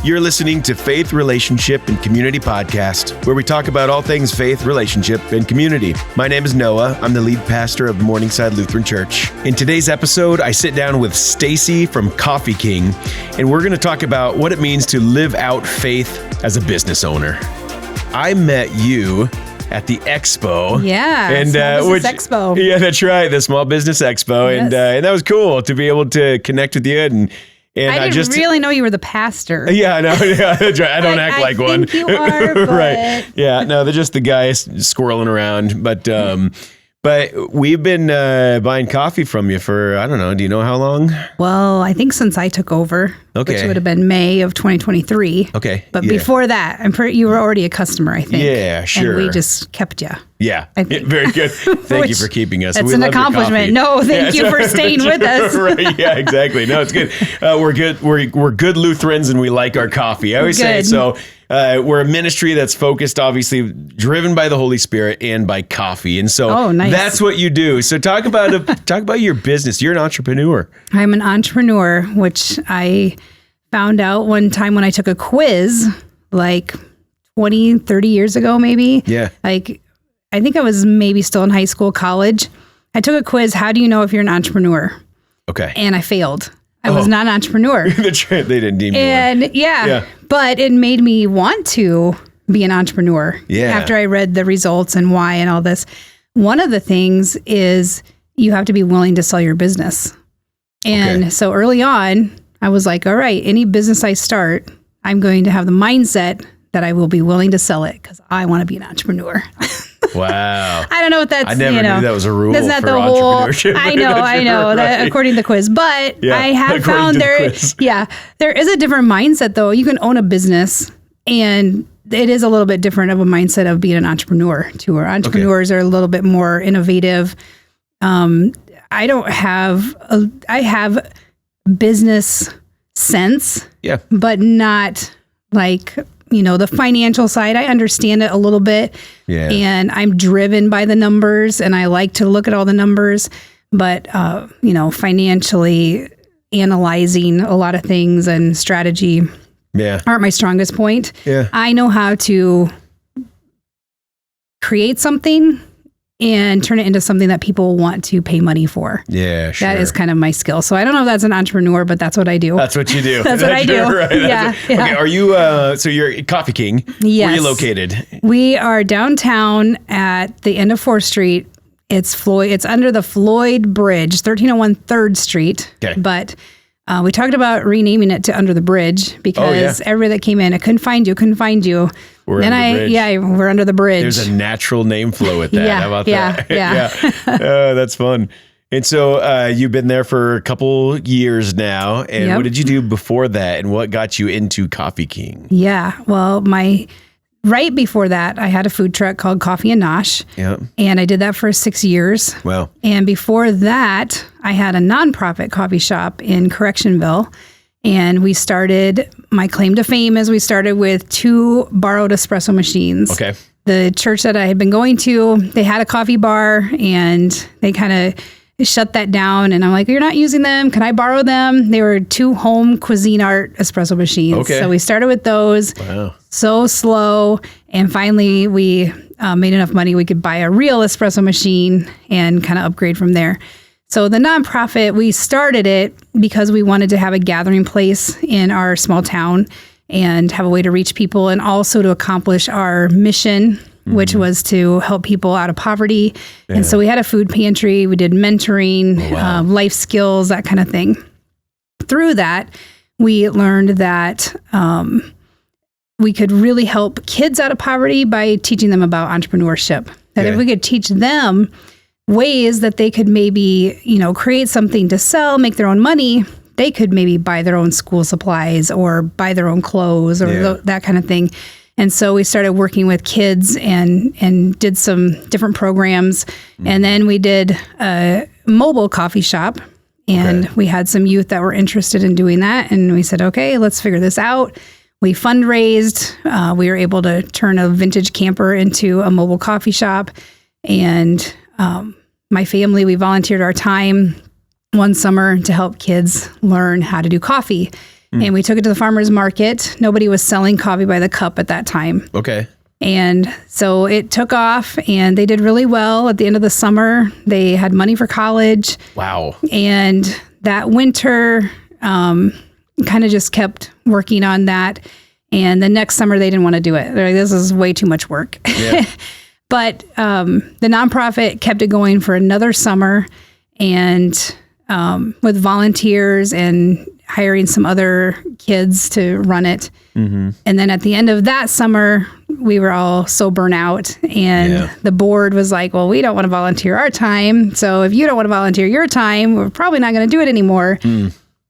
You're listening to Faith, Relationship, and Community Podcast, where we talk about all things faith, relationship, and community. My name is Noah. I'm the lead pastor of Morningside Lutheran Church. In today's episode, I sit down with Stacy from Coffee King, and we're going to talk about what it means to live out faith as a business owner. I met you at the expo. Yeah, and Small Business Expo. Yeah, that's right, the Small Business Expo. Yes. And that was cool to be able to connect with you. And I didn't really know you were the pastor. Yeah, no, yeah, that's right. I don't act like one. I think you are, but... Right. Yeah, no, they're just the guys squirreling around. But we've been buying coffee from you for, I don't know, do you know how long? Well, I think since I took over, which would have been May of 2023. Okay. But before that, you were already a customer, I think. Yeah, sure. And we just kept you. Yeah, very good. Thank you for keeping us. That's an accomplishment. No, thank you for staying with us. Right, yeah, exactly. No, it's good. We're good. We're good Lutherans, and we like our coffee. I always say so. We're a ministry that's focused, obviously, driven by the Holy Spirit and by coffee, and so that's what you do. So talk about your business. You're an entrepreneur. I'm an entrepreneur, which I found out one time when I took a quiz, like 20, 30 years ago, maybe. Yeah. I think I was maybe still in high school, college. I took a quiz. How do you know if you're an entrepreneur? Okay. And I failed. I was not an entrepreneur. They didn't deem you one. And yeah, but it made me want to be an entrepreneur. Yeah. After I read the results and why and all this. One of the things is you have to be willing to sell your business. And so early on, I was like, all right, any business I start, I'm going to have the mindset that I will be willing to sell it because I want to be an entrepreneur. Wow. I don't know what that's, I never knew that was a rule for entrepreneurship. I know, that according to the quiz. But I have found there is a different mindset, though. You can own a business, and it is a little bit different of a mindset of being an entrepreneur, too. Or entrepreneurs are a little bit more innovative. I have business sense, but not like... the financial side, I understand it a little bit. Yeah. And I'm driven by the numbers and I like to look at all the numbers, but, financially analyzing a lot of things and strategy aren't my strongest point. Yeah. I know how to create something and turn it into something that people want to pay money for. Yeah, sure. That is kind of my skill. So I don't know if that's an entrepreneur, but that's what I do. That's what you do. That's what I do. Right. Yeah. Okay, are you, so you're Coffee King. Yes. Where are you located? We are downtown at the end of 4th Street. It's under the Floyd Bridge, 1301 3rd Street. Okay. But we talked about renaming it to Under the Bridge because everybody that came in, I couldn't find you. We're under the bridge. There's a natural name flow with that. How about that? Yeah. That's fun. And so you've been there for a couple years now. And what did you do before that? And what got you into Coffee King? Yeah. Well, right before that, I had a food truck called Coffee and Nosh. Yeah. And I did that for 6 years. Wow. And before that, I had a nonprofit coffee shop in Correctionville. And my claim to fame is we started with 2 borrowed espresso machines. Okay. The church that I had been going to, they had a coffee bar and they kind of shut that down. And I'm like, you're not using them. Can I borrow them? They were 2 home cuisine art espresso machines. Okay. So we started with those. Wow. So slow. And finally we made enough money we could buy a real espresso machine and kind of upgrade from there. So the nonprofit, we started it because we wanted to have a gathering place in our small town and have a way to reach people and also to accomplish our mission, which was to help people out of poverty. Yeah. And so we had a food pantry, we did mentoring, life skills, that kind of thing. Through that, we learned that we could really help kids out of poverty by teaching them about entrepreneurship. That if we could teach them ways that they could maybe, create something to sell, make their own money, they could maybe buy their own school supplies or buy their own clothes or that kind of thing. And so we started working with kids and did some different programs. And then we did a mobile coffee shop and we had some youth that were interested in doing that. And we said, okay, let's figure this out. We fundraised. We were able to turn a vintage camper into a mobile coffee shop. And my family, we volunteered our time one summer to help kids learn how to do coffee. and we took it to the farmer's market. Nobody was selling coffee by the cup at that time. Okay. And so it took off, and they did really well. At the end of the summer, they had money for college. Wow. And that winter, kind of just kept working on that. And the next summer, they didn't want to do it. They're like, this is way too much work. Yeah. But the nonprofit kept it going for another summer, and with volunteers and hiring some other kids to run it. Mm-hmm. And then at the end of that summer, we were all so burnt out, and the board was like, well, we don't want to volunteer our time. So if you don't want to volunteer your time, we're probably not going to do it anymore.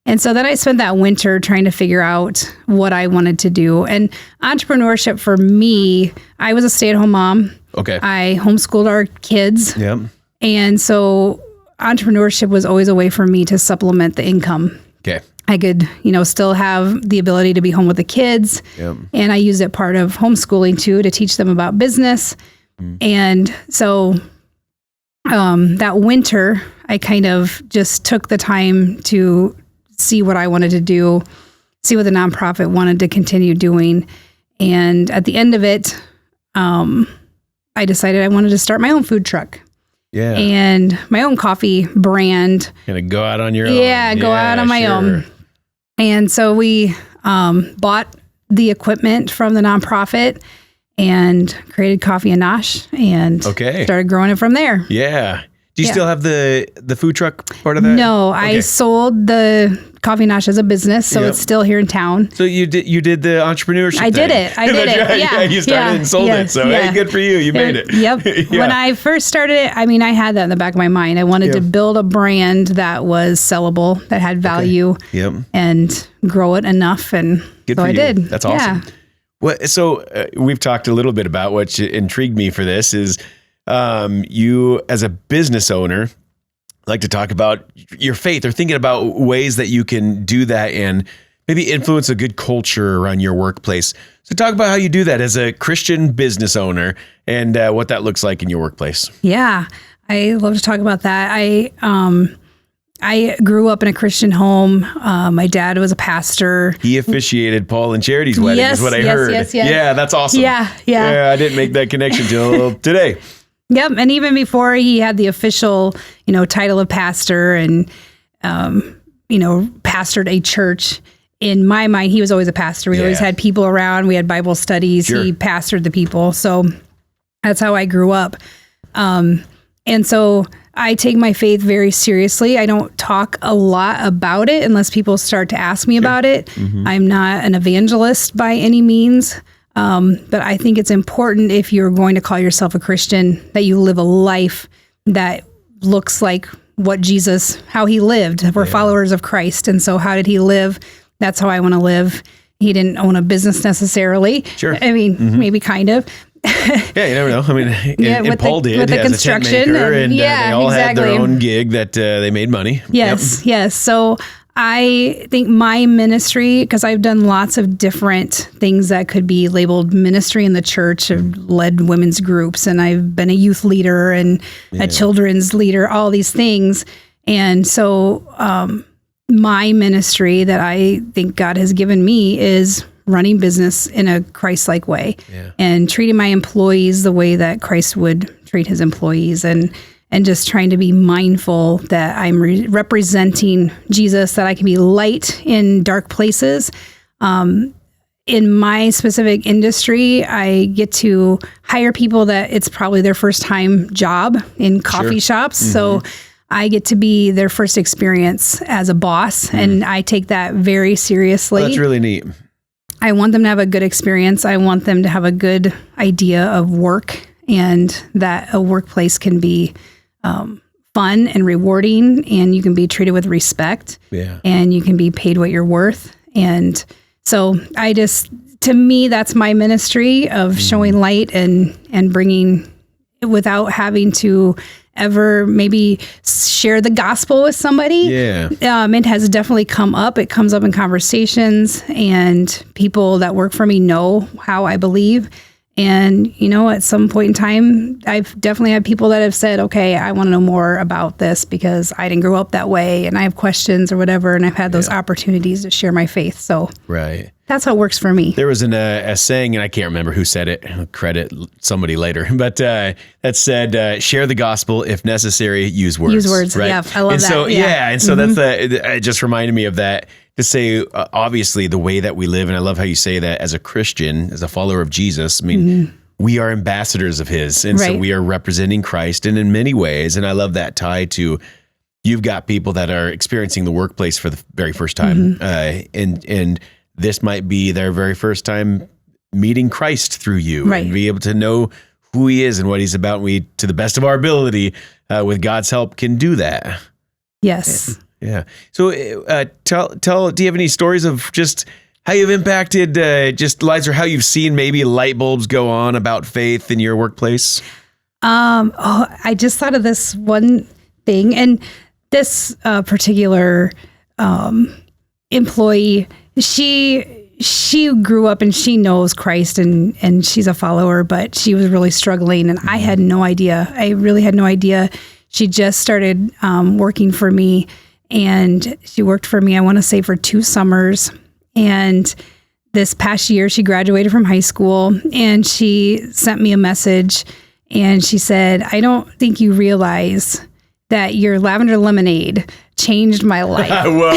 And so then I spent that winter trying to figure out what I wanted to do. And entrepreneurship for me, I was a stay-at-home mom. Okay. I homeschooled our kids. Yep. And so entrepreneurship was always a way for me to supplement the income. Okay. I could, still have the ability to be home with the kids. Yep. And I used it part of homeschooling too, to teach them about business. And so that winter, I kind of just took the time to see what I wanted to do, see what the nonprofit wanted to continue doing. And at the end of it, I decided I wanted to start my own food truck. Yeah. And my own coffee brand. Gonna go out on your own. Yeah, go out on my own. And so we bought the equipment from the nonprofit and created Coffee and Nosh, and started growing it from there. Yeah. Do you still have the food truck part of that? No, I sold the Coffee and Nosh as a business, so it's still here in town. So you did the entrepreneurship I did thing. it. I did it. Yeah. You started and sold it. So hey, good for you. You made it. Yep. When I first started it, I had that in the back of my mind. I wanted to build a brand that was sellable, that had value, and grow it enough. And good so for I you. did. That's awesome. Yeah. Well, so we've talked a little bit about what intrigued me for this is you as a business owner like to talk about your faith, or thinking about ways that you can do that and maybe influence a good culture around your workplace. So talk about how you do that as a Christian business owner, and what that looks like in your workplace. Yeah, I love to talk about that. I grew up in a Christian home. My dad was a pastor. He officiated Paul and Charity's wedding, is what I heard. Yes. Yeah, that's awesome. Yeah. I didn't make that connection till today. Yep. And even before he had the official, title of pastor and, pastored a church, in my mind, he was always a pastor. We always had people around. We had Bible studies. Sure. He pastored the people. So that's how I grew up. And so I take my faith very seriously. I don't talk a lot about it unless people start to ask me about it. Mm-hmm. I'm not an evangelist by any means. But I think it's important, if you're going to call yourself a Christian, that you live a life that looks like what Jesus, how he lived. We're followers of Christ. And so how did he live? That's how I want to live. He didn't own a business necessarily. Sure. Maybe kind of. Yeah, you never know. And Paul did with the as construction, a tent maker, and they all had their own gig that they made money. Yes. So I think my ministry, because I've done lots of different things that could be labeled ministry in the church. I've led women's groups, and I've been a youth leader and a children's leader, all these things. And so my ministry that I think God has given me is running business in a Christ-like way and treating my employees the way that Christ would treat his employees, and just trying to be mindful that I'm representing Jesus, that I can be light in dark places. In my specific industry, I get to hire people that it's probably their first time job in coffee shops. Mm-hmm. So I get to be their first experience as a boss, and I take that very seriously. Well, that's really neat. I want them to have a good experience. I want them to have a good idea of work, and that a workplace can be fun and rewarding, and you can be treated with respect, and you can be paid what you're worth. And so to me, that's my ministry of showing light and bringing, without having to ever maybe share the gospel with somebody. It has definitely come up. It comes up in conversations, and people that work for me know how I believe. And, at some point in time, I've definitely had people that have said, okay, I want to know more about this because I didn't grow up that way and I have questions or whatever. And I've had those opportunities to share my faith. So right. That's how it works for me. There was a saying, and I can't remember who said it. I'll credit somebody later. But that said, share the gospel. If necessary, use words. Use words. Right? Yeah, I love and that. So, and so it just reminded me of that. To say, obviously, the way that we live, and I love how you say that as a Christian, as a follower of Jesus, I mean, we are ambassadors of his. And so we are representing Christ, and in many ways, and I love that tie to, you've got people that are experiencing the workplace for the very first time, and this might be their very first time meeting Christ through you, and be able to know who he is and what he's about. We, to the best of our ability, with God's help, can do that. Yes. Yeah. So do you have any stories of just how you've impacted just lives, or how you've seen maybe light bulbs go on about faith in your workplace? I just thought of this one thing, and this particular employee, she grew up and she knows Christ and she's a follower, but she was really struggling, and I had no idea. I really had no idea. She just started working for me. And she worked for me, I want to say, for 2 summers. And this past year, she graduated from high school, and she sent me a message, and she said, I don't think you realize that your lavender lemonade changed my life. Whoa.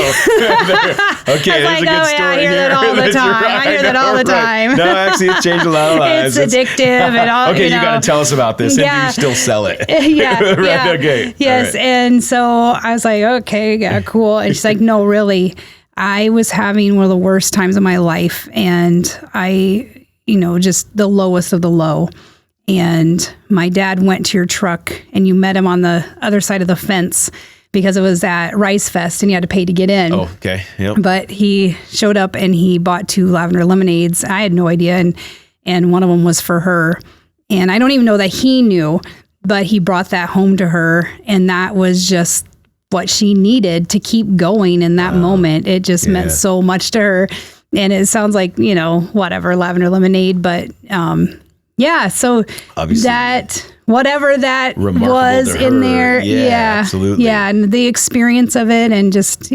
Okay, there's a good story. I hear that all the time. Right. I hear that all the time. No, actually, it's changed a lot of lives. It's addictive and all. Okay, you got to tell us about this. And do you still sell it? Yeah. Okay. Yes. Right. And so I was like, okay, yeah, cool. And she's like, no, really. I was having one of the worst times of my life, and I, just the lowest of the low. And my dad went to your truck, and you met him on the other side of the fence because it was at Rice Fest and you had to pay to get in. Oh, okay. Yep. But he showed up and he bought 2 lavender lemonades. I had no idea. And one of them was for her. And I don't even know that he knew, but he brought that home to her. And that was just what she needed to keep going in that moment. It just meant so much to her. And it sounds like, whatever, lavender lemonade. But so obviously, that whatever that was in there. Yeah, absolutely. Yeah. And the experience of it, and just,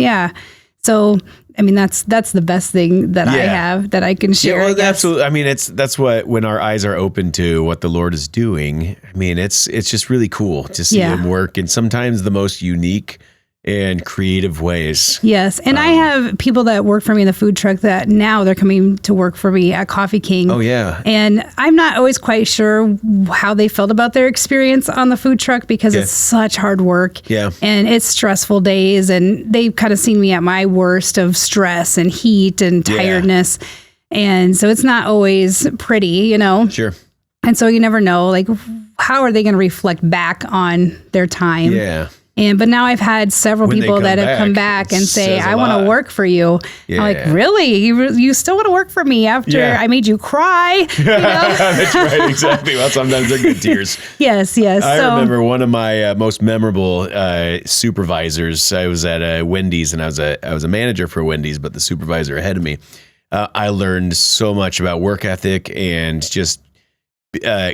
So, I mean, that's the best thing that I have that I can share. Yeah, well, absolutely. I mean, that's what, when our eyes are open to what the Lord is doing, I mean, it's just really cool to see him work in sometimes the most unique and creative ways. Yes. And I have people that work for me in the food truck that now they're coming to work for me at Coffee King. Oh, yeah. And I'm not always quite sure how they felt about their experience on the food truck because it's such hard work. Yeah. And it's stressful days. And they've kind of seen me at my worst of stress and heat and tiredness. And so it's not always pretty, Sure. And so you never know, like, how are they going to reflect back on their time? Yeah. But now I've had several people that have come back and say, I want to work for you. Yeah. I'm like, really? You still want to work for me after I made you cry? That's right, exactly. Well, sometimes they're good tears. Yes. I remember one of my most memorable supervisors. I was at Wendy's, and I was a manager for Wendy's, but the supervisor ahead of me. I learned so much about work ethic and just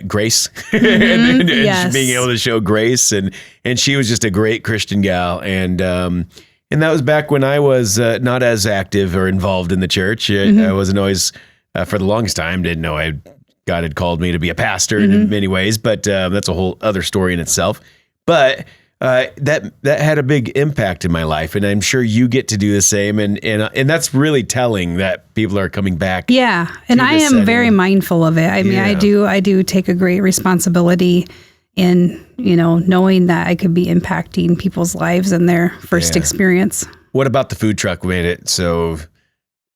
grace and being able to show grace, and she was just a great Christian gal, and that was back when I was not as active or involved in the church. I wasn't always for the longest time didn't know God had called me to be a pastor in many ways, but that's a whole other story in itself. But that had a big impact in my life, and I'm sure you get to do the same, and that's really telling that people are coming back. Yeah, and I am very mindful of it. I mean, I do take a great responsibility in knowing that I could be impacting people's lives and their first experience. What about the food truck made it so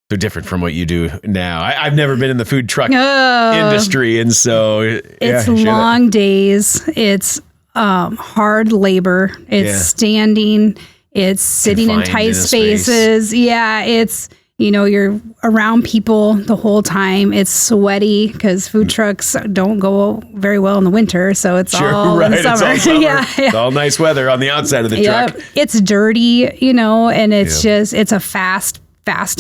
different from what you do now? I've never been in the food truck industry, and so it's long days. It's hard labor. It's standing. It's sitting in tight spaces. Space. Yeah, it's you're around people the whole time. It's sweaty because food trucks don't go very well in the winter, so it's all in the summer. It's all summer. It's all nice weather on the outside of the truck. It's dirty, and it's just it's a fast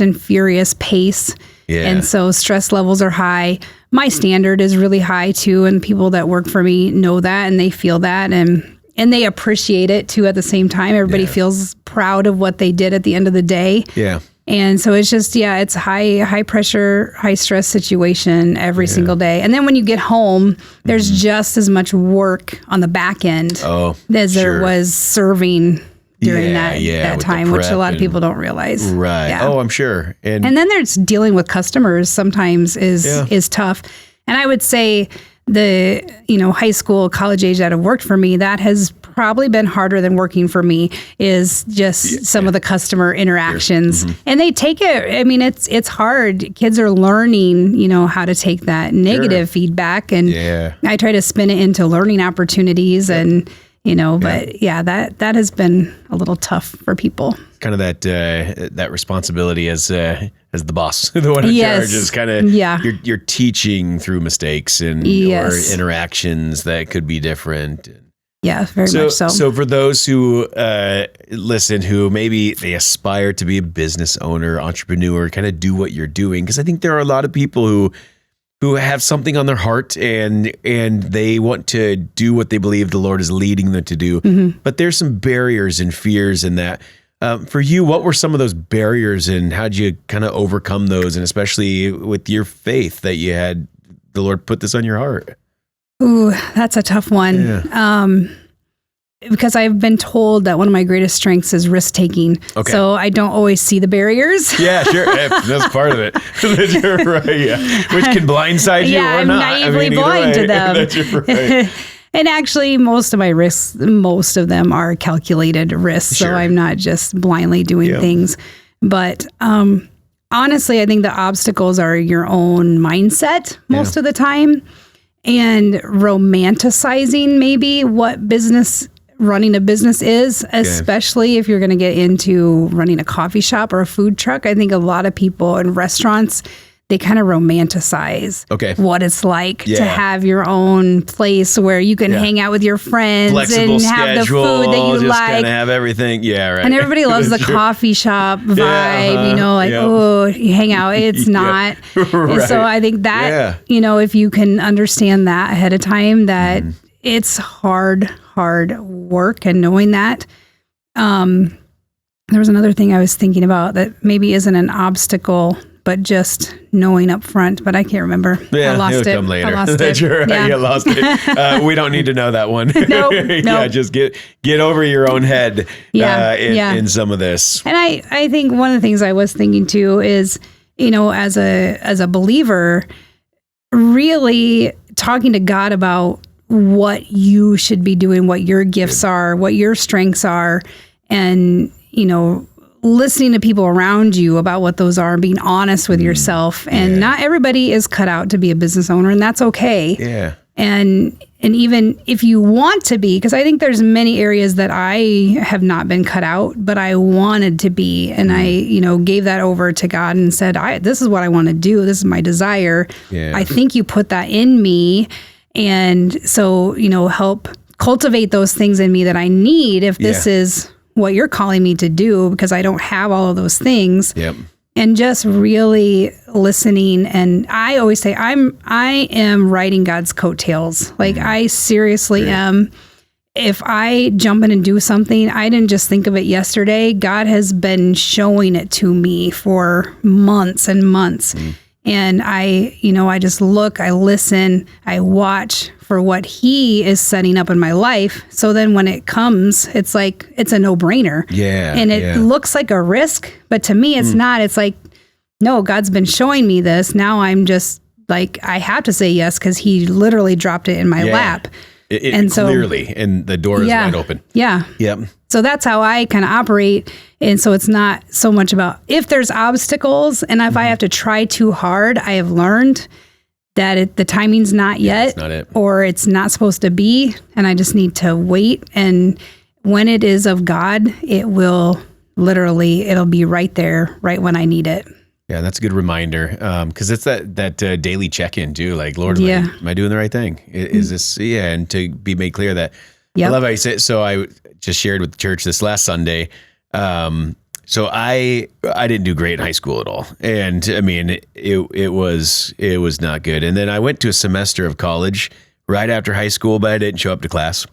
and furious pace. Yeah. And so stress levels are high. My standard is really high too. And people that work for me know that and they feel that and they appreciate it too at the same time. Everybody feels proud of what they did at the end of the day. Yeah. And so it's just, it's high pressure, high stress situation every single day. And then when you get home, there's just as much work on the back end as there was serving during that time, which a lot of people don't realize. Right. Yeah. Oh, I'm sure. And then there's dealing with customers sometimes is tough. And I would say the, high school, college age that have worked for me, that has probably been harder than working for me is just some of the customer interactions. And they take it, I mean, it's hard. Kids are learning, how to take that negative feedback. And I try to spin it into learning opportunities and, but that has been a little tough for people. Kind of that responsibility as the boss, the one in charge, is kind of you're teaching through mistakes and or interactions that could be different. Yeah, very much so. So for those who listen, who maybe they aspire to be a business owner, entrepreneur, kind of do what you're doing, because I think there are a lot of people who have something on their heart and they want to do what they believe the Lord is leading them to do. But there's some barriers and fears in that. For you, what were some of those barriers and how'd you kind of overcome those? And especially with your faith that you had, the Lord put this on your heart. Ooh, that's a tough one. Yeah. Because I've been told that one of my greatest strengths is risk taking. Okay. So I don't always see the barriers. Yeah, sure. That's part of it. You're right. Yeah. Which can blindside you or I'm not. naively blind to them. That's right. And actually, most of my risks, most of them are calculated risks. Sure. So I'm not just blindly doing things. But honestly, I think the obstacles are your own mindset most of the time. And romanticizing maybe what running a business is, especially if you're going to get into running a coffee shop or a food truck. I think a lot of people in restaurants, they kind of romanticize what it's like to have your own place where you can hang out with your friends flexible and have the food that you just like. Kind of have everything. Yeah, right. And everybody loves the coffee shop vibe, oh, you hang out. It's not. And so I think that, if you can understand that ahead of time, that it's hard work, and knowing that. There was another thing I was thinking about that maybe isn't an obstacle, but just knowing up front, but I can't remember. Yeah, I lost it. Come later. I lost it. Sure. Yeah. You lost it. We don't need to know that one. Nope. Yeah, just get over your own head in some of this. And I think one of the things I was thinking too is, as a believer, really talking to God about what you should be doing, what your gifts are, what your strengths are, and, listening to people around you about what those are and being honest with yourself. And not everybody is cut out to be a business owner, and that's okay. Yeah. And even if you want to be, because I think there's many areas that I have not been cut out, but I wanted to be. And I, gave that over to God and said, this is what I want to do. This is my desire. Yeah. I think you put that in me. And so, help cultivate those things in me that I need if this is what you're calling me to do, because I don't have all of those things. Yep. And just really listening. And I always say, I am riding God's coattails. Like I seriously am. If I jump in and do something, I didn't just think of it yesterday. God has been showing it to me for months and months. And I just look, I listen, I watch for what he is setting up in my life. So then when it comes, it's like, it's a no-brainer. Yeah. And it looks like a risk, but to me, it's not. It's like, no, God's been showing me this. Now I'm just like, I have to say yes, because he literally dropped it in my lap. And so clearly, and the door is wide open. Yeah. Yep. So that's how I kind of operate. And so it's not so much about if there's obstacles, and if I have to try too hard, I have learned that the timing's not yet, it's not it. Or it's not supposed to be, and I just need to wait. And when it is of God, it will it'll be right there, right when I need it. Yeah, that's a good reminder, because it's that daily check-in too. Like, Lord, am I doing the right thing? Is this? Yeah, and to be made clear that. I love how you say it. So I just shared with the church this last Sunday. So I didn't do great in high school at all. And I mean, it was not good. And then I went to a semester of college right after high school, but I didn't show up to class.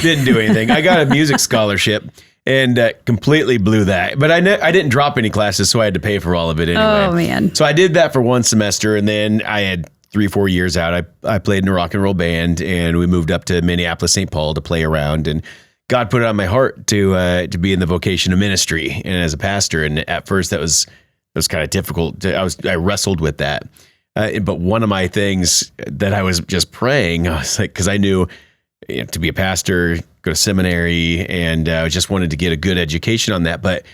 Didn't do anything. I got a music scholarship and completely blew that. But I didn't drop any classes, so I had to pay for all of it anyway. Oh, man. So I did that for one semester, and then I had 3-4 years out. I played in a rock and roll band, and we moved up to Minneapolis, St. Paul to play around. And God put it on my heart to be in the vocation of ministry and as a pastor. And at first that was kind of difficult. I wrestled with that. But one of my things that I was just praying, I was like, because I knew to be a pastor, go to seminary, and I just wanted to get a good education on that. But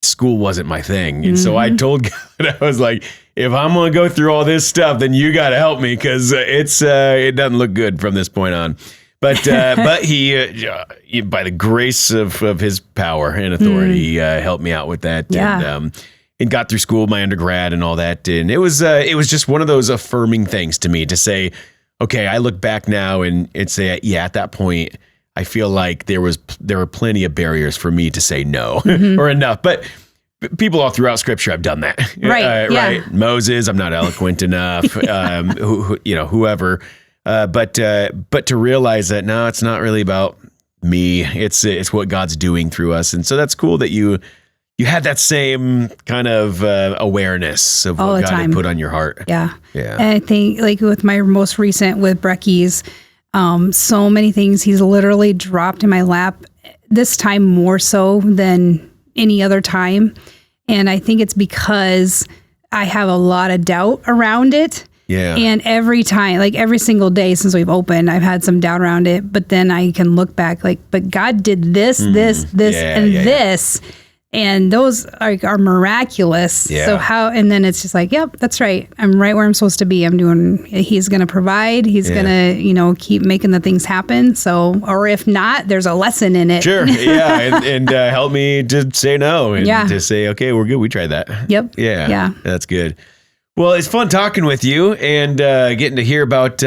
school wasn't my thing. And so I told God, I was like, if I'm going to go through all this stuff, then you got to help me, because it doesn't look good from this point on. But he, by the grace of his power and authority, helped me out with that. Yeah. And got through school, my undergrad and all that. And it was just one of those affirming things to me to say, okay, I look back now and say, yeah, at that point, I feel like there were plenty of barriers for me to say no or enough. But people all throughout Scripture have done that, right? Right. Moses, I'm not eloquent enough. Whoever. But to realize that no, it's not really about me. It's what God's doing through us, and so that's cool that you had that same kind of awareness of what God had put on your heart. Yeah. Yeah. And I think like with my most recent with Brecky's, so many things he's literally dropped in my lap, this time more so than any other time. And I think it's because I have a lot of doubt around it. Yeah. And every time, like every single day since we've opened, I've had some doubt around it. But then I can look back like, but God did this, this, this. And those are miraculous. Yeah. So and then it's just like, yep, that's right. I'm right where I'm supposed to be. He's going to provide. He's going to, keep making the things happen. So, or if not, there's a lesson in it. Sure. Yeah. and help me to say no and to say, okay, we're good. We tried that. Yep. Yeah. Yeah. That's good. Well, it's fun talking with you and getting to hear about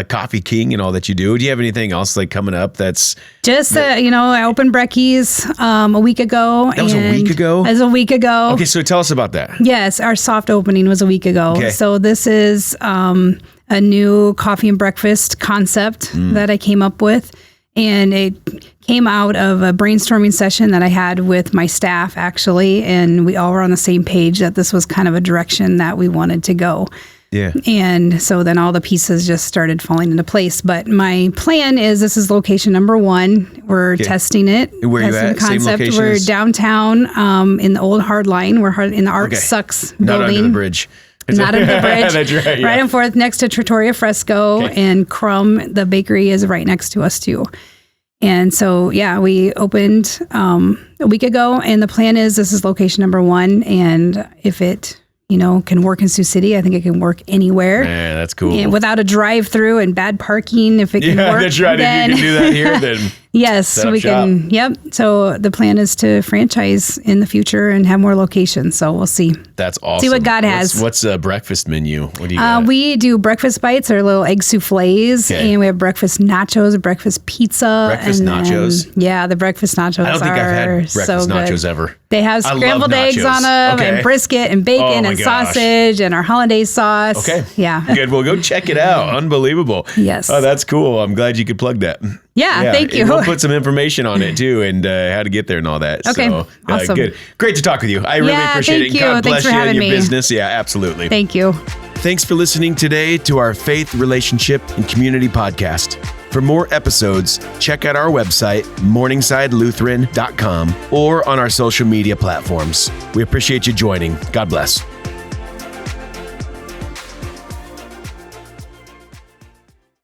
Coffee King and all that you do. Do you have anything else like coming up that's... Just, I opened Brecky's a week ago. That was a week ago? It was a week ago. Okay, so tell us about that. Yes, our soft opening was a week ago. Okay. So this is a new coffee and breakfast concept that I came up with. And it came out of a brainstorming session that I had with my staff, actually. And we all were on the same page that this was kind of a direction that we wanted to go. Yeah. And so then all the pieces just started falling into place. But my plan is this is location number 1. We're testing it. Where are you at? Same location? We're downtown in the old Hard Line. We're in the Art Sucks building. Not under the bridge. Not under the bridge. That's right. Yeah. Right and forth next to Trattoria Fresco, and Crumb, the bakery, is right next to us too. And so, we opened a week ago, and the plan is this is location number 1. And if it, can work in Sioux City, I think it can work anywhere. Man, that's cool. And without a drive-through and bad parking, if it can work. Yeah, that's right. If you can do that here, then yes, we can. Yep. So the plan is to franchise in the future and have more locations. So we'll see. That's awesome. See what God has. What's a breakfast menu? What do you got? We do breakfast bites or little egg soufflés, and we have breakfast nachos, breakfast pizza. Breakfast nachos? Yeah, the breakfast nachos I don't think I've had breakfast nachos ever. They have scrambled eggs on them and brisket and bacon and sausage and our hollandaise sauce. Okay. Yeah. Good. Well, go check it out. Unbelievable. Yes. Oh, that's cool. I'm glad you could plug that. Yeah, thank you. And we'll put some information on it too, and how to get there and all that. Okay, so, awesome. Good. Great to talk with you. I really appreciate it. Thank you. God bless Thanks for having you and your me. business. Yeah, absolutely. Thank you. Thanks for listening today to our Faith, Relationship, and Community podcast. For more episodes, check out our website, morningsidelutheran.com, or on our social media platforms. We appreciate you joining. God bless.